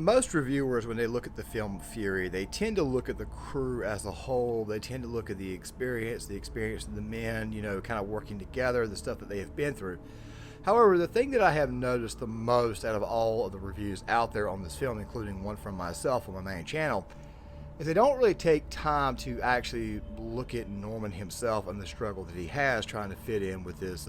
Most reviewers, when they look at the film Fury, they tend to look at the crew as a whole. They tend to look at the experience of the men, you know, kind of working together, the stuff that they have been through. However, the thing that I have noticed the most out of all of the reviews out there on this film, including one from myself on my main channel, is they don't really take time to actually look at Norman himself and the struggle that he has trying to fit in with this,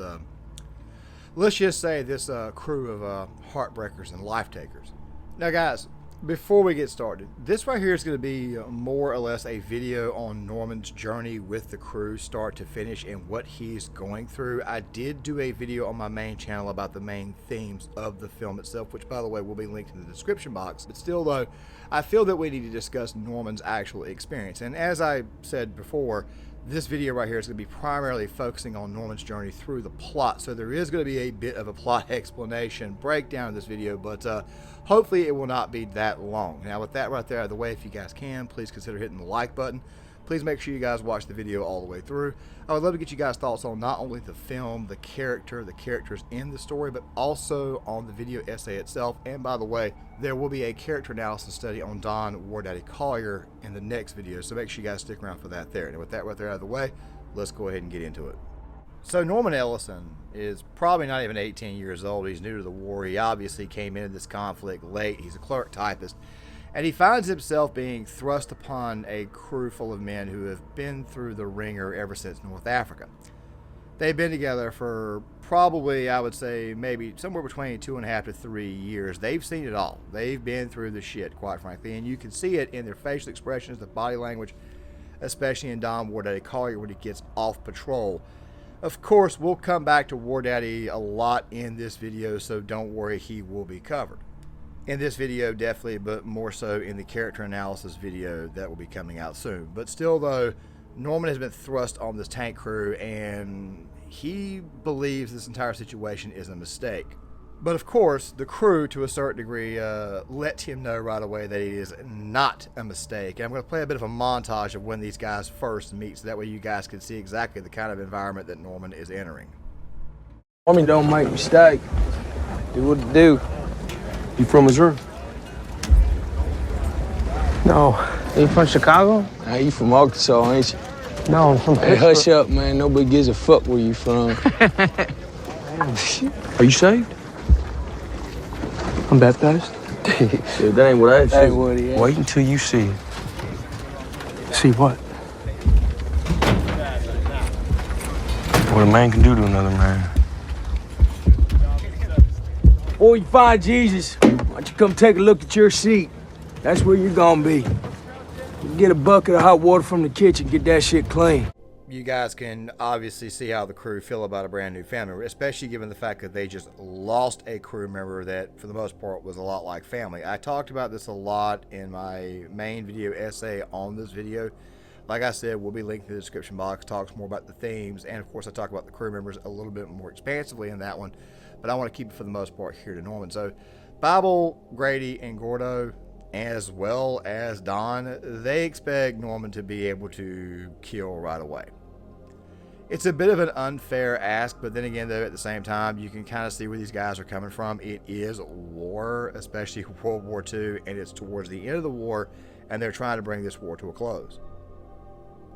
let's just say, this crew of heartbreakers and life takers. Now, guys, before we get started, this right here is going to be more or less a video on Norman's journey with the crew, start to finish, and what he's going through. I did do a video on my main channel about the main themes of the film itself, which, by the way, will be linked in the description box. But still, though, I feel that we need to discuss Norman's actual experience. And as I said before, this video right here is going to be primarily focusing on Norman's journey through the plot. So there is going to be a bit of a plot explanation breakdown in this video, but hopefully it will not be that long. Now, with that right there out of the way, if you guys can, please consider hitting the like button. Please make sure you guys watch the video all the way through. I would love to get you guys' thoughts on not only the film, the characters in the story, but also on the video essay itself. And by the way, there will be a character analysis study on Don Wardaddy Collier in the next video, so make sure you guys stick around for that there. And with that right there out of the way, let's go ahead and get into it. So Norman Ellison is probably not even 18 years old. He's new to the war. He obviously came into this conflict late. He's a clerk typist. And he finds himself being thrust upon a crew full of men who have been through the ringer ever since North Africa. They've been together for probably, I would say, maybe somewhere between 2.5 to 3 years. They've seen it all. They've been through the shit, quite frankly. And you can see it in their facial expressions, the body language, especially in Don Wardaddy Collier when he gets off patrol. Of course, we'll come back to Wardaddy a lot in this video, so don't worry, he will be covered in this video, definitely, but more so in the character analysis video that will be coming out soon. But still, though, Norman has been thrust on this tank crew, and he believes this entire situation is a mistake. But of course, the crew, to a certain degree, let him know right away that it is not a mistake. And I'm going to play a bit of a montage of when these guys first meet, so that way you guys can see exactly the kind of environment that Norman is entering. Army don't make mistakes. Do what it do. You from Missouri? No. You from Chicago? Nah, you from Arkansas, ain't you? No, I'm from Hey, Pittsburgh. hush up, man. Nobody gives a fuck where you from. Are you saved? I'm baptized. Dude, that ain't what I That ain't what he is. Wait until you see it. See what? What a man can do to another man. Or you find Jesus, why don't you come take a look at your seat? That's where you're gonna be. You get a bucket of hot water from the kitchen, get that shit clean. You guys can obviously see how the crew feel about a brand new family member, especially given the fact that they just lost a crew member that, for the most part, was a lot like family. I talked about this a lot in my main video essay on this video. Like I said, we'll be linked in the description box. Talks more about the themes, and of course, I talk about the crew members a little bit more expansively in that one. But I want to keep it for the most part here to Norman. So, Bible, Grady, and Gordo, as well as Don, they expect Norman to be able to kill right away. It's a bit of an unfair ask, but then again, though, at the same time, you can kind of see where these guys are coming from. It is war, especially World War II, and it's towards the end of the war, and they're trying to bring this war to a close.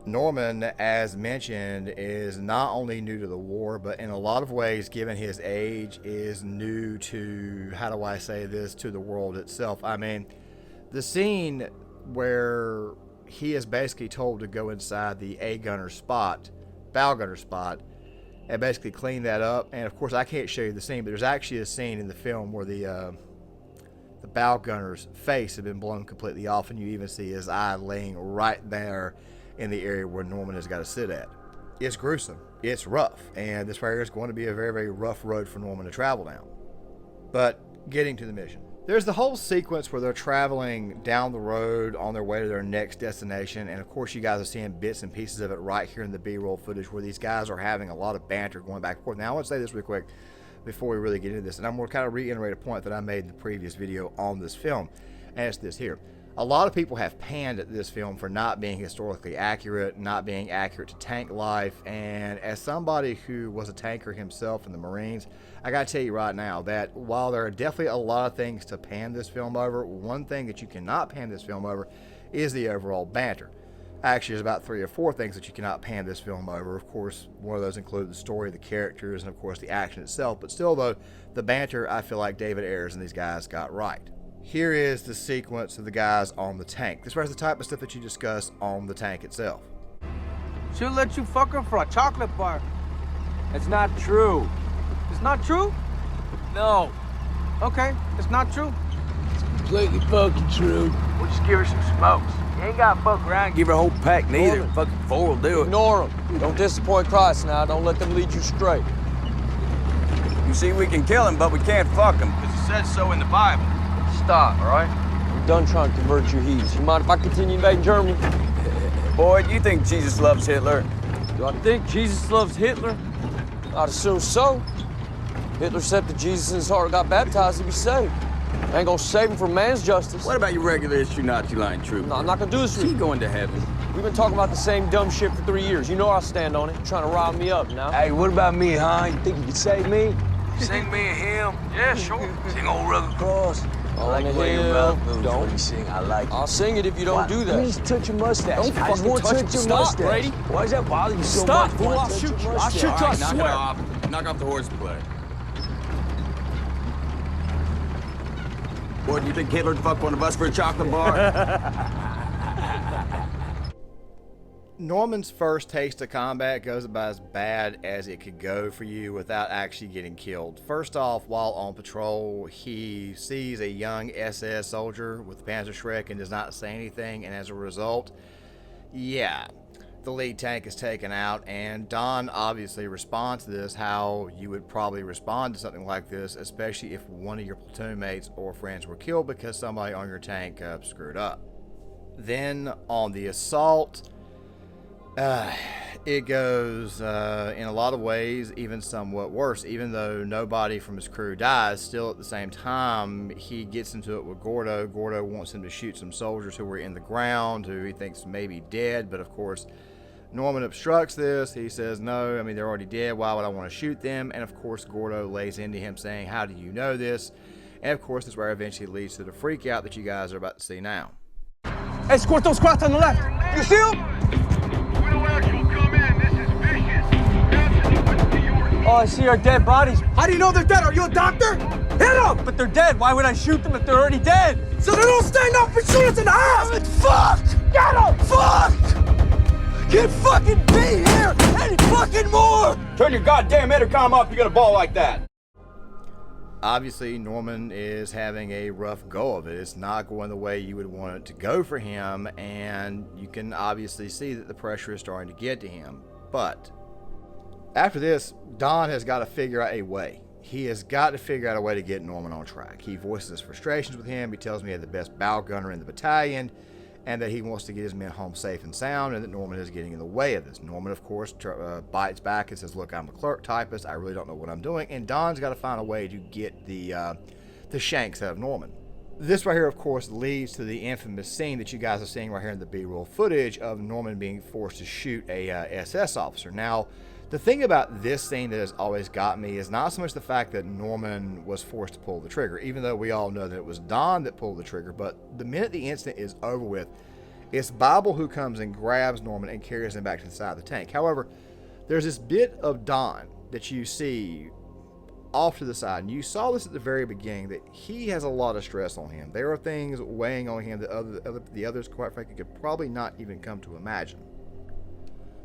Norman, as mentioned, is not only new to the war, but in a lot of ways, given his age, is new to, how do I say this, to the world itself. I mean, the scene where he is basically told to go inside the bow gunner spot, and basically clean that up. And of course, I can't show you the scene, but there's actually a scene in the film where the bow gunner's face had been blown completely off, and you even see his eye laying right there in the area where Norman has got to sit at. It's gruesome, it's rough, and this right here is going to be a very, very rough road for Norman to travel down. But getting to the mission, there's the whole sequence where they're traveling down the road on their way to their next destination, and of course you guys are seeing bits and pieces of it right here in the B-roll footage where these guys are having a lot of banter going back and forth. Now I want to say this real quick before we really get into this, and I'm going to kind of reiterate a point that I made in the previous video on this film, and it's this here. A lot of people have panned at this film for not being historically accurate, not being accurate to tank life, and as somebody who was a tanker himself in the Marines, I gotta tell you right now that while there are definitely a lot of things to pan this film over, one thing that you cannot pan this film over is the overall banter. Actually, there's about 3 or 4 things that you cannot pan this film over. Of course, one of those include the story, the characters, and of course the action itself, but still though, the banter I feel like David Ayers and these guys got right. Here is the sequence of the guys on the tank. This is the type of stuff that you discuss on the tank itself. She'll let you fuck her for a chocolate bar. That's not true. It's not true? No. Okay, it's not true. It's completely fucking true. We'll just give her some smokes. You ain't gotta fuck around and give her a whole pack neither. Norman. Fucking 4 will do it. Ignore them. Don't disappoint Christ now. Don't let them lead you straight. You see, we can kill him, but we can't fuck him, because it says so in the Bible. Stop, all right? I'm done trying to convert your heathens. You mind if I continue invading Germany? Boy, do you think Jesus loves Hitler? Do I think Jesus loves Hitler? I'd assume so. Hitler said that Jesus in his heart got baptized to be saved. I ain't gonna save him from man's justice. What about your regular issue Nazi line troop? No, I'm not gonna do this with He you. going to heaven. We've been talking about the same dumb shit for 3 years. You know I stand on it. You're trying to rile me up now. Hey, what about me, huh? You think you could save me? Sing me a hymn. Yeah, sure. Sing Old Rugged Cross. On the hill. Don't you sing? I like it. I'll sing it if you don't do that. Please touch your mustache. Don't I just fucking want to touch touch it. your Stop, mustache. Grady. Why does that bother you so Stop, much? fool. Why I'll touch shoot your you. I'll mustache? shoot you, I knock swear. it off. Knock off the horseplay. Boy, do you think Hitler'd fuck one of us for a chocolate bar? Norman's first taste of combat goes about as bad as it could go for you without actually getting killed. First off, while on patrol, he sees a young SS soldier with Panzerschreck and does not say anything, and as a result, yeah, the lead tank is taken out, and Don obviously responds to this how you would probably respond to something like this, especially if one of your platoon mates or friends were killed because somebody on your tank screwed up. Then on the assault, it goes in a lot of ways even somewhat worse. Even though nobody from his crew dies, still at the same time he gets into it with Gordo. Gordo wants him to shoot some soldiers who were in the ground who he thinks may be dead, but of course Norman obstructs this. He says, no, I mean, they're already dead, why would I want to shoot them? And of course Gordo lays into him saying, how do you know this? And of course this where eventually leads to the freak out that you guys are about to see now. Escort those squats on the left. You see them? Oh, I see our dead bodies. How do you know they're dead? Are you a doctor? Hit them! But they're dead. Why would I shoot them if they're already dead? So they don't stand up and shoot us in the ass! Fuck! Get them! Fuck! Can't fucking be here any fucking more! Turn your goddamn intercom off, you're gonna bawl like that. Obviously, Norman is having a rough go of it. It's not going the way you would want it to go for him, and you can obviously see that the pressure is starting to get to him. But after this, Don has got to figure out a way. He has got to figure out a way to get Norman on track. He voices his frustrations with him. He tells me he had the best bow gunner in the battalion, and that he wants to get his men home safe and sound, and that Norman is getting in the way of this. Norman, of course, bites back and says, look, I'm a clerk typist. I really don't know what I'm doing. And Don's got to find a way to get the shanks out of Norman. This right here, of course, leads to the infamous scene that you guys are seeing right here in the B-roll footage of Norman being forced to shoot a SS officer. Now, the thing about this scene that has always got me is not so much the fact that Norman was forced to pull the trigger, even though we all know that it was Don that pulled the trigger, but the minute the incident is over with, it's Bible who comes and grabs Norman and carries him back to the side of the tank. However, there's this bit of Don that you see off to the side, and you saw this at the very beginning, that he has a lot of stress on him. There are things weighing on him that the others, quite frankly, could probably not even come to imagine.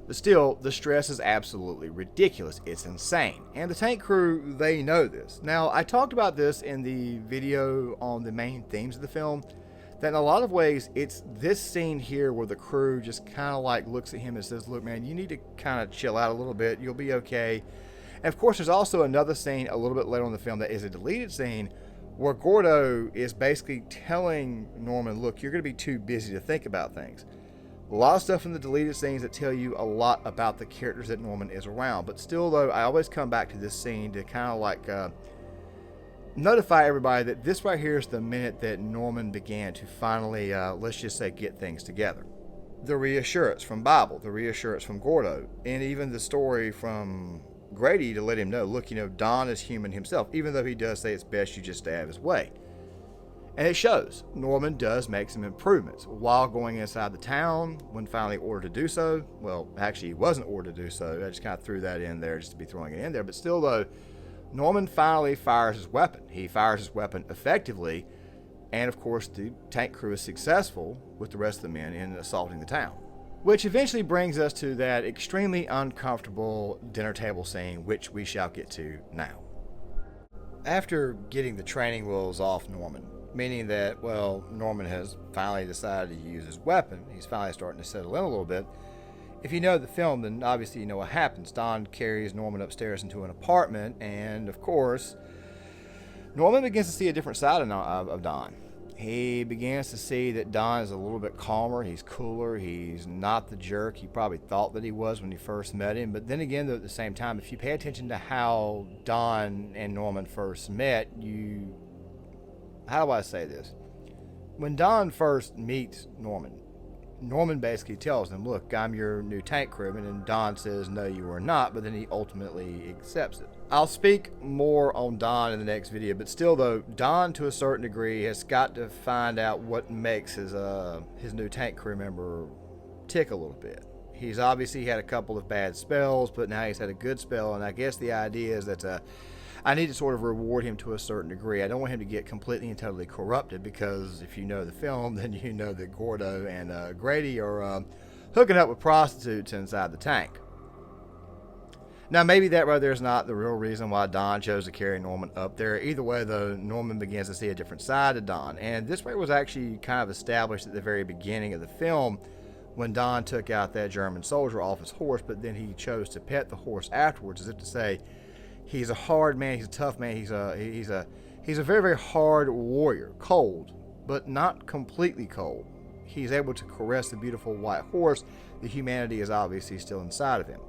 But still, the stress is absolutely ridiculous. It's insane. And the tank crew, they know this. Now, I talked about this in the video on the main themes of the film, that in a lot of ways, it's this scene here where the crew just kind of like looks at him and says, look, man, you need to kind of chill out a little bit. You'll be okay. And of course, there's also another scene a little bit later on in the film that is a deleted scene where Gordo is basically telling Norman, look, you're going to be too busy to think about things. A lot of stuff in the deleted scenes that tell you a lot about the characters that Norman is around. But still, though, I always come back to this scene to kind of like notify everybody that this right here is the minute that Norman began to finally, let's just say, get things together. The reassurance from Bible, the reassurance from Gordo, and even the story from Grady to let him know, look, Don is human himself, even though he does say it's best you just stay out of his way. And it shows. Norman does make some improvements while going inside the town when finally ordered to do so. Well, actually, he wasn't ordered to do so. I just kind of threw that in there just to be throwing it in there. But still, though, Norman finally fires his weapon. He fires his weapon effectively. And, of course, the tank crew is successful with the rest of the men in assaulting the town. Which eventually brings us to that extremely uncomfortable dinner table scene, which we shall get to now. After getting the training wheels off Norman, meaning that, well, Norman has finally decided to use his weapon. He's finally starting to settle in a little bit. If you know the film, then obviously you know what happens. Don carries Norman upstairs into an apartment, and of course, Norman begins to see a different side of Don. He begins to see that Don is a little bit calmer. He's cooler. He's not the jerk he probably thought that he was when he first met him. But then again, though, at the same time, if you pay attention to how Don and Norman first met, how do I say this? When Don first meets Norman basically tells him, look, I'm your new tank crewman, and Don says, no, you are not, but then he ultimately accepts it. I'll speak more on Don in the next video, but still, though, Don, to a certain degree, has got to find out what makes his new tank crew member tick a little bit. He's obviously had a couple of bad spells, but now he's had a good spell, and I guess the idea is that I need to sort of reward him to a certain degree. I don't want him to get completely and totally corrupted, because if you know the film, then you know that Gordo and Grady are hooking up with prostitutes inside the tank. Now, maybe that right there is not the real reason why Don chose to carry Norman up there. Either way, though, Norman begins to see a different side of Don. And this way was actually kind of established at the very beginning of the film when Don took out that German soldier off his horse, but then he chose to pet the horse afterwards, as if to say, he's a hard man, he's a tough man, he's a very, very hard warrior, cold, but not completely cold. He's able to caress the beautiful white horse. The humanity is obviously still inside of him.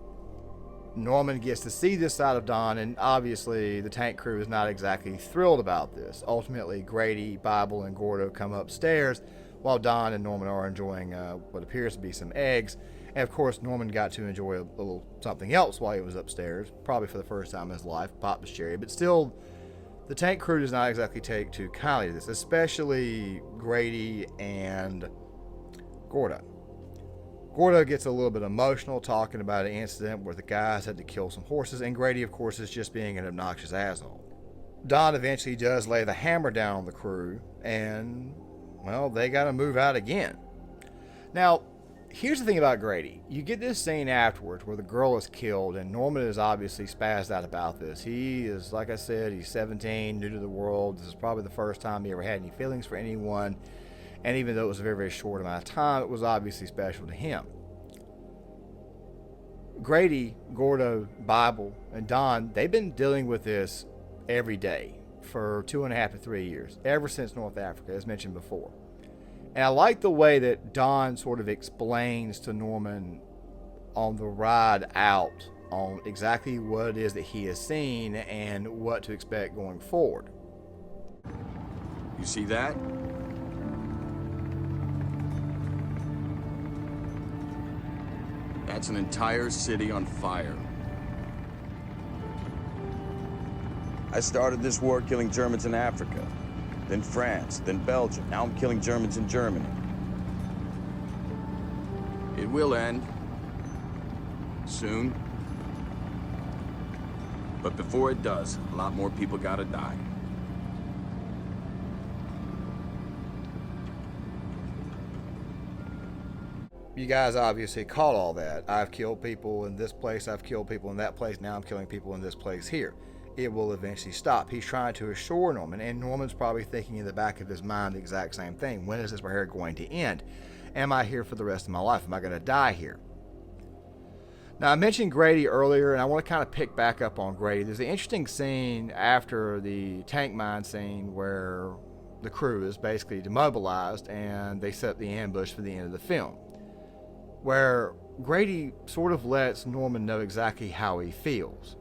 Norman gets to see this side of Don, and obviously the tank crew is not exactly thrilled about this. Ultimately, Grady, Bible, and Gordo come upstairs while Don and Norman are enjoying what appears to be some eggs. And of course, Norman got to enjoy a little something else while he was upstairs, probably for the first time in his life, popped his cherry. But still, the tank crew does not exactly take too kindly to this, especially Grady and Gordo. Gordo gets a little bit emotional talking about an incident where the guys had to kill some horses, and Grady, of course, is just being an obnoxious asshole. Don eventually does lay the hammer down on the crew, and, well, they got to move out again. Now, here's the thing about Grady. You get this scene afterwards where the girl is killed, and Norman is obviously spazzed out about this. He is, like I said, he's 17, new to the world. This is probably the first time he ever had any feelings for anyone. And even though it was a very, very short amount of time, it was obviously special to him. Grady, Gordo, Bible, and Don, they've been dealing with this every day for 2.5 to 3 years, ever since North Africa, as mentioned before. And I like the way that Don sort of explains to Norman on the ride out on exactly what it is that he has seen and what to expect going forward. You see that? That's an entire city on fire. I started this war killing Germans in Africa, then France, then Belgium. Now I'm killing Germans in Germany. It will end. Soon. But before it does, a lot more people gotta die. You guys obviously caught all that. I've killed people in this place, I've killed people in that place, now I'm killing people in this place here. It will eventually stop. He's trying to assure Norman, and Norman's probably thinking in the back of his mind the exact same thing. When is this right here going to end? Am I here for the rest of my life? Am I going to die here? Now, I mentioned Grady earlier, and I want to kind of pick back up on Grady. There's an interesting scene after the tank mine scene where the crew is basically demobilized and they set up the ambush for the end of the film, where Grady sort of lets Norman know exactly how he feels.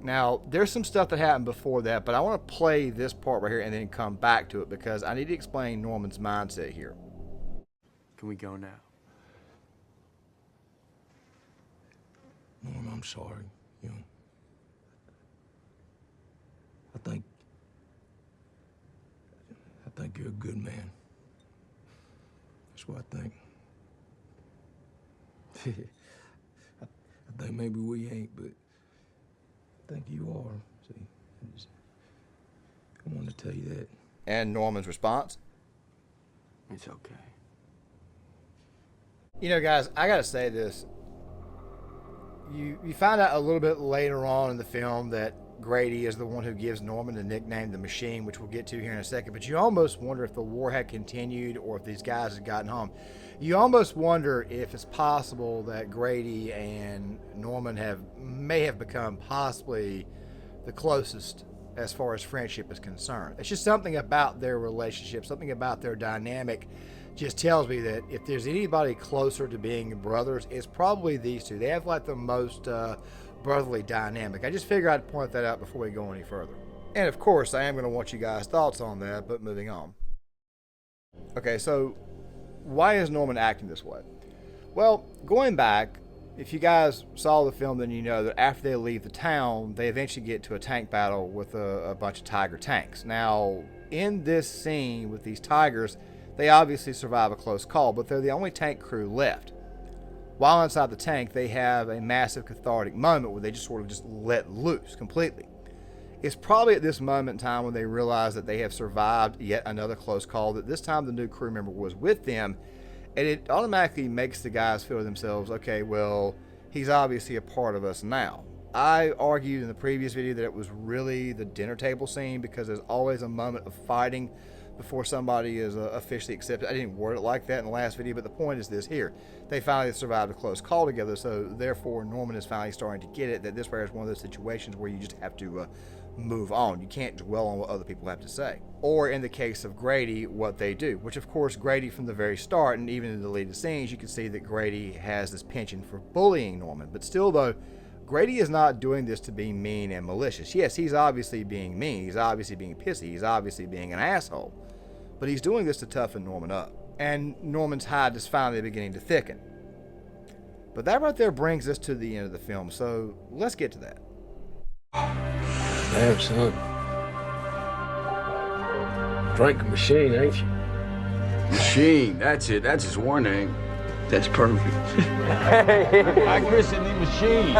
Now, there's some stuff that happened before that, but I want to play this part right here and then come back to it because I need to explain Norman's mindset here. Can we go now? Norm, I'm sorry. You know, I think you're a good man. That's what I think. I think maybe we ain't, but I think you are. See, I wanted to tell you that. And Norman's response? It's okay. You know, guys, I gotta say this. You find out a little bit later on in the film that Grady is the one who gives Norman the nickname The Machine, which we'll get to here in a second, but you almost wonder if the war had continued or if these guys had gotten home. You almost wonder if it's possible that Grady and Norman may have become possibly the closest as far as friendship is concerned. It's just something about their relationship, something about their dynamic just tells me that if there's anybody closer to being brothers, it's probably these two. They have like the most brotherly dynamic. I just figured I'd point that out before we go any further. And of course, I am going to want you guys' thoughts on that, but moving on. Okay, so why is Norman acting this way? Well, going back, if you guys saw the film, then you know that after they leave the town, they eventually get to a tank battle with a bunch of tiger tanks. Now, in this scene with these tigers, they obviously survive a close call, but they're the only tank crew left. While inside the tank, they have a massive cathartic moment where they just sort of just let loose completely. It's probably at this moment in time when they realize that they have survived yet another close call, that this time the new crew member was with them, and it automatically makes the guys feel to themselves, okay, well, he's obviously a part of us now. I argued in the previous video that it was really the dinner table scene because there's always a moment of fighting before somebody is officially accepted. I didn't word it like that in the last video, but the point is this here. They finally survived a close call together, so therefore Norman is finally starting to get it, that this right is one of those situations where you just have to move on. You can't dwell on what other people have to say. Or in the case of Grady, what they do, which of course Grady from the very start, and even in the deleted scenes, you can see that Grady has this penchant for bullying Norman. But still though, Grady is not doing this to be mean and malicious. Yes, he's obviously being mean, he's obviously being pissy, he's obviously being an asshole. But he's doing this to toughen Norman up. And Norman's hide is finally beginning to thicken. But that right there brings us to the end of the film, so let's get to that. Damn, son. Drinking machine, ain't you? Machine, that's it. That's his war name. That's perfect. I christened the machine.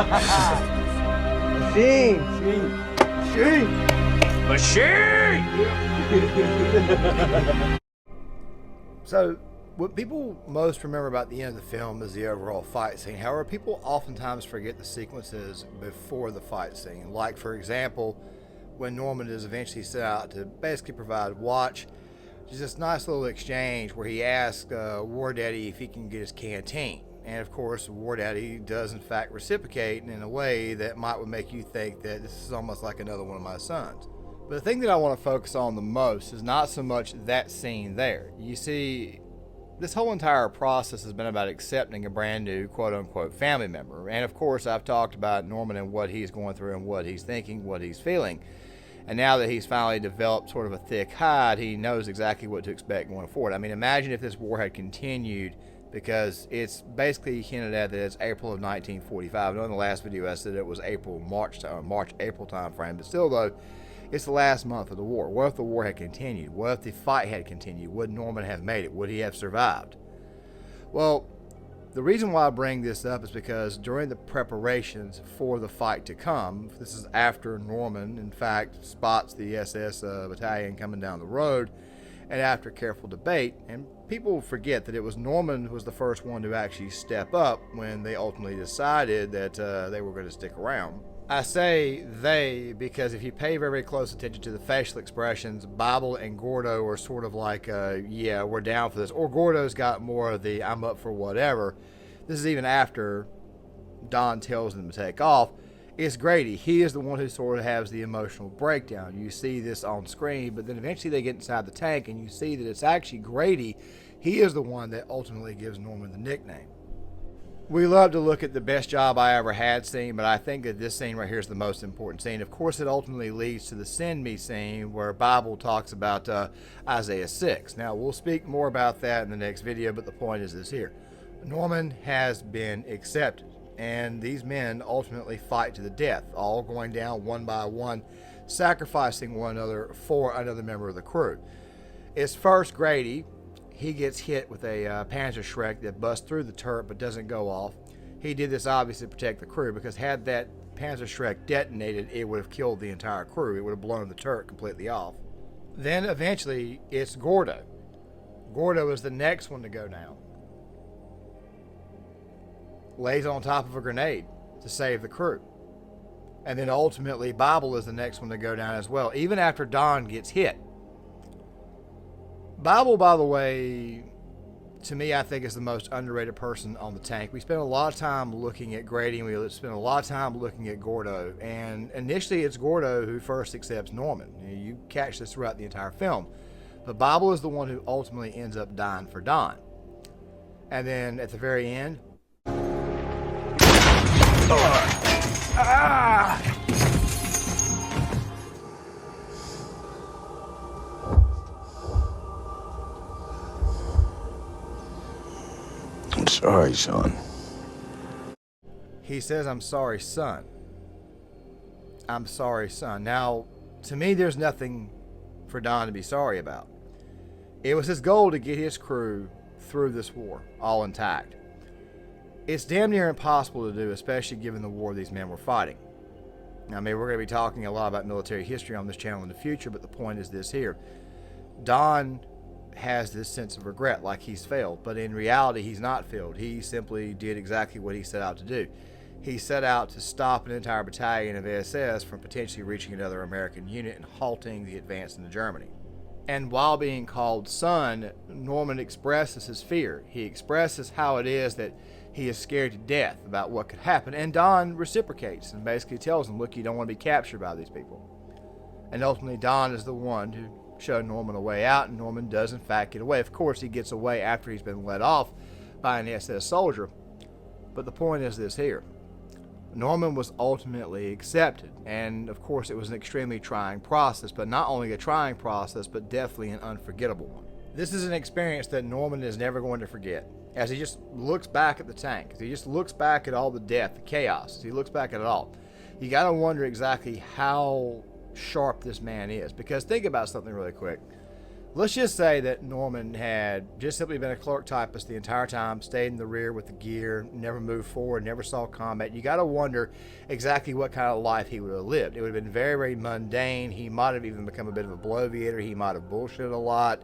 So, what people most remember about the end of the film is the overall fight scene. However, people oftentimes forget the sequences before the fight scene. Like, for example, when Norman is eventually set out to basically provide watch, there's this nice little exchange where he asks Wardaddy if he can get his canteen. And of course, Wardaddy does in fact reciprocate in a way that would make you think that this is almost like another one of my sons. But the thing that I want to focus on the most is not so much that scene there. You see, this whole entire process has been about accepting a brand new quote-unquote family member. And of course, I've talked about Norman and what he's going through and what he's thinking, what he's feeling. And now that he's finally developed sort of a thick hide, he knows exactly what to expect going forward. I mean, imagine if this war had continued, because it's basically hinted at that it's April of 1945. I know in the last video I said it was March-April time frame, but still though, it's the last month of the war. What if the war had continued? What if the fight had continued? Would Norman have made it? Would he have survived? Well, the reason why I bring this up is because during the preparations for the fight to come, this is after Norman, in fact, spots the SS battalion coming down the road, and after careful debate, and people forget that it was Norman who was the first one to actually step up when they ultimately decided that they were going to stick around. I say they because if you pay very, very close attention to the facial expressions, Bible and Gordo are sort of like, yeah, we're down for this. Or Gordo's got more of the I'm up for whatever. This is even after Don tells them to take off. It's Grady. He is the one who sort of has the emotional breakdown. You see this on screen, but then eventually they get inside the tank and you see that it's actually Grady. He is the one that ultimately gives Norman the nickname. We love to look at the best job I ever had scene, but I think that this scene right here is the most important scene. Of course, it ultimately leads to the send me scene where Bible talks about Isaiah 6. Now, we'll speak more about that in the next video, but the point is this here. Norman has been accepted, and these men ultimately fight to the death, all going down one by one, sacrificing one another for another member of the crew. It's first Grady. He gets hit with a Panzerschreck that busts through the turret but doesn't go off. He did this obviously to protect the crew, because had that Panzerschreck detonated, it would have killed the entire crew. It would have blown the turret completely off. Then eventually it's Gordo. Gordo is the next one to go down. Lays on top of a grenade to save the crew. And then ultimately Bible is the next one to go down as well, even after Don gets hit. Bible, by the way, to me, I think is the most underrated person on the tank. We spent a lot of time looking at Grady, and we spent a lot of time looking at Gordo. And initially, it's Gordo who first accepts Norman. You catch this throughout the entire film. But Bible is the one who ultimately ends up dying for Don. And then at the very end, I'm sorry, son. he says, "I'm sorry, son. I'm sorry, son." Now, to me, there's nothing for Don to be sorry about. It was his goal to get his crew through this war, all intact. It's damn near impossible to do, especially given the war these men were fighting. Now, I mean, we're going to be talking a lot about military history on this channel in the future, but the point is this here. Don has this sense of regret, like he's failed, but in reality, he's not failed. He simply did exactly what he set out to do. He set out to stop an entire battalion of SS from potentially reaching another American unit and halting the advance into Germany. And while being called son, Norman expresses his fear. He expresses how it is that he is scared to death about what could happen. And Don reciprocates and basically tells him, look, you don't want to be captured by these people. And ultimately, Don is the one who showed Norman a way out, and Norman does in fact get away. Of course, he gets away after he's been let off by an SS soldier. But the point is this here. Norman was ultimately accepted, and of course it was an extremely trying process, but not only a trying process, but definitely an unforgettable one. This is an experience that Norman is never going to forget. As he just looks back at the tank, as he just looks back at all the death, the chaos, as he looks back at it all, you got to wonder exactly how sharp this man is. Because think about something really quick. Let's just say that Norman had just simply been a clerk typist the entire time, stayed in the rear with the gear, never moved forward, never saw combat. You got to wonder exactly what kind of life he would have lived. It would have been very, very mundane. He might have even become a bit of a bloviator. He might have bullshitted a lot,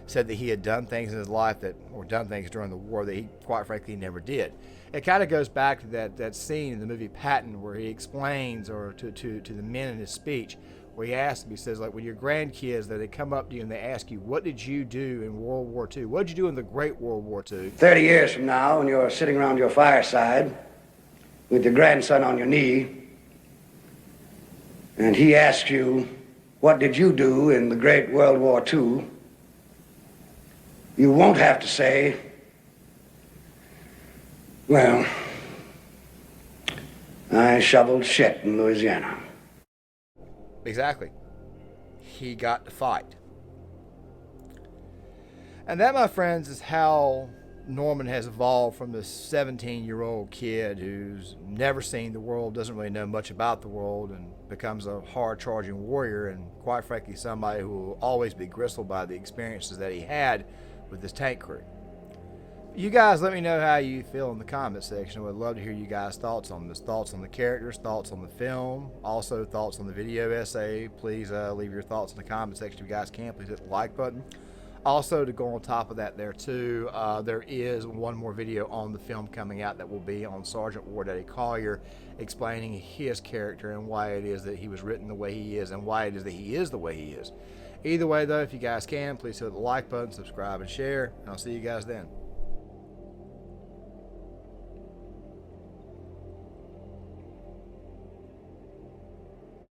said that he had done things in his life or done things during the war that he, quite frankly, never did. It kind of goes back to that scene in the movie Patton where he explains, or to the men in his speech, where he asks them, he says, like, when your grandkids, that they come up to you and they ask you, what did you do in World War II? What did you do in the Great World War II? 30 years from now, when you're sitting around your fireside with your grandson on your knee, and he asks you, what did you do in the Great World War II? You won't have to say, well, I shoveled shit in Louisiana. Exactly. He got to fight. And that, my friends, is how Norman has evolved from this 17-year-old kid who's never seen the world, doesn't really know much about the world, and becomes a hard-charging warrior, and quite frankly, somebody who will always be gristled by the experiences that he had with this tank crew. You guys let me know how you feel in the comment section. I would love to hear you guys' thoughts on this. Thoughts on the characters, thoughts on the film, also thoughts on the video essay. Please leave your thoughts in the comment section if you guys can. Please hit the like button. Also, to go on top of that there too, there is one more video on the film coming out that will be on Sergeant Wardaddy Collier, explaining his character and why it is that he was written the way he is and why it is that he is the way he is. Either way though, if you guys can, please hit the like button, subscribe, and share, and I'll see you guys then.